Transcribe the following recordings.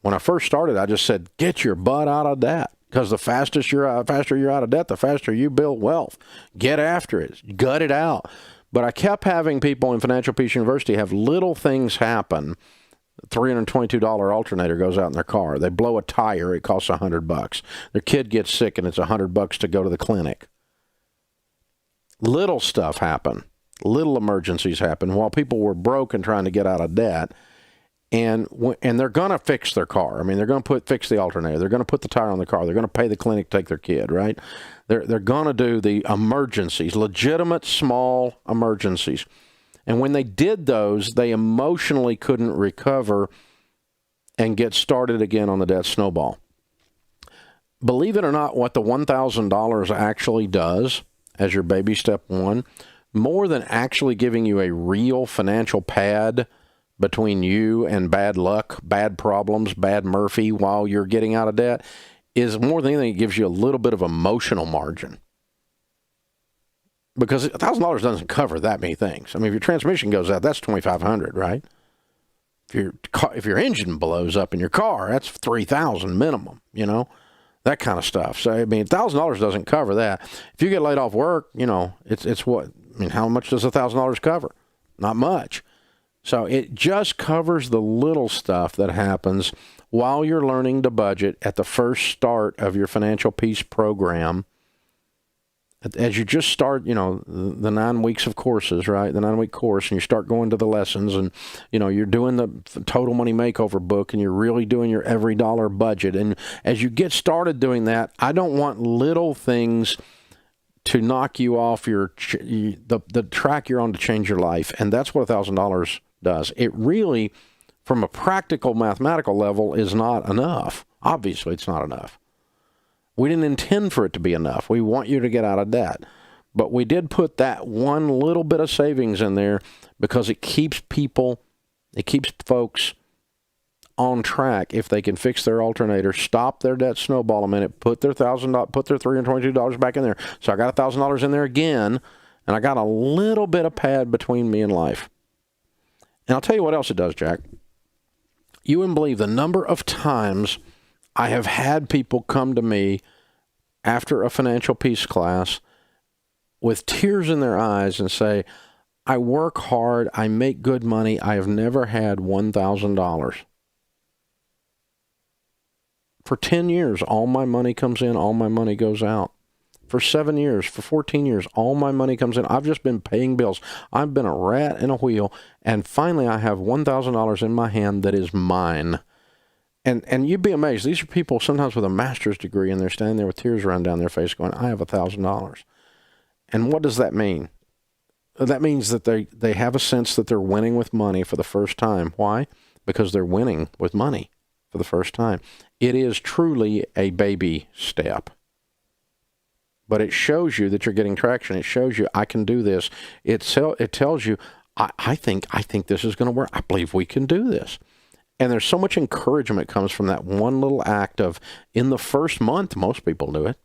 When I first started, I just said, get your butt out of debt. Because the faster you're out of debt, the faster you build wealth. Get after it. Gut it out. But I kept having people in Financial Peace University have little things happen. $322 alternator goes out in their car. They blow a tire. It costs $100. Their kid gets sick, and it's $100 to go to the clinic. Little stuff happen. Little emergencies happen while people were broke and trying to get out of debt. And they're going to fix their car. I mean, they're going to fix the alternator. They're going to put the tire on the car. They're going to pay the clinic to take their kid, right? They're going to do the emergencies, legitimate small emergencies. And when they did those, they emotionally couldn't recover and get started again on the debt snowball. Believe it or not, what the $1,000 actually does as your baby step one, more than actually giving you a real financial pad between you and bad luck, bad problems, bad Murphy while you're getting out of debt, is more than anything, it gives you a little bit of emotional margin. Because $1,000 doesn't cover that many things. I mean, if your transmission goes out, that's $2,500, right? If your engine blows up in your car, that's $3,000 minimum, you know, that kind of stuff. So, I mean, $1,000 doesn't cover that. If you get laid off work, you know, it's what? I mean, how much does $1,000 cover? Not much. So it just covers the little stuff that happens while you're learning to budget at the first start of your Financial Peace program. As you just start, you know, the 9 weeks of courses, right? The 9-week course, and you start going to the lessons, and, you know, you're doing the Total Money Makeover book, and you're really doing your every dollar budget. And as you get started doing that, I don't want little things to knock you off the track you're on to change your life. And that's what $1,000 does. It really, from a practical mathematical level, is not enough. Obviously, it's not enough. We didn't intend for it to be enough. We want you to get out of debt. But we did put that one little bit of savings in there because it keeps folks on track if they can fix their alternator, stop their debt snowball a minute, put their $322 back in there. So I got $1,000 in there again, and I got a little bit of pad between me and life. And I'll tell you what else it does, Jack. You wouldn't believe the number of times I have had people come to me after a Financial Peace class with tears in their eyes and say, I work hard, I make good money, I have never had $1,000. For 10 years, all my money comes in, all my money goes out. For 7 years, for 14 years, all my money comes in. I've just been paying bills. I've been a rat in a wheel, and finally I have $1,000 in my hand that is mine. And you'd be amazed. These are people sometimes with a master's degree, and they're standing there with tears running down their face going, I have $1,000. And what does that mean? That means that they have a sense that they're winning with money for the first time. Why? Because they're winning with money for the first time. It is truly a baby step. But it shows you that you're getting traction. It shows you, I can do this. It tells you, I think this is going to work. I believe we can do this. And there's so much encouragement comes from that one little act of, in the first month, most people do it.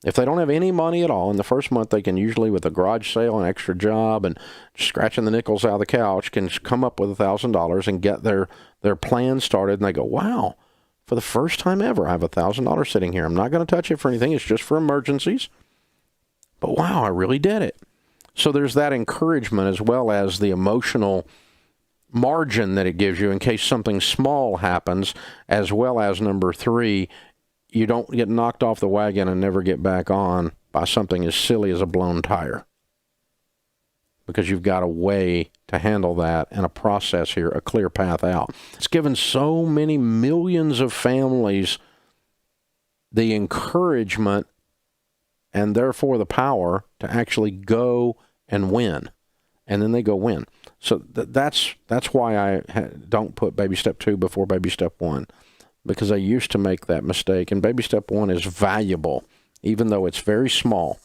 If they don't have any money at all, in the first month, they can usually, with a garage sale, an extra job, and scratching the nickels out of the couch, can come up with $1,000 and get their plan started. And they go, wow, for the first time ever, I have $1,000 sitting here. I'm not going to touch it for anything. It's just for emergencies. But wow, I really did it. So there's that encouragement as well as the emotional margin that it gives you in case something small happens, as well as number 3, you don't get knocked off the wagon and never get back on by something as silly as a blown tire. Because you've got a way to handle that and a process here, a clear path out. It's given so many millions of families the encouragement and therefore the power to actually go and win. And then they go win. So that's why I don't put baby step 2 before baby step 1, because I used to make that mistake. And baby step 1 is valuable, even though it's very small,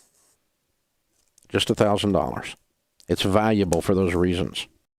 just $1,000. It's valuable for those reasons.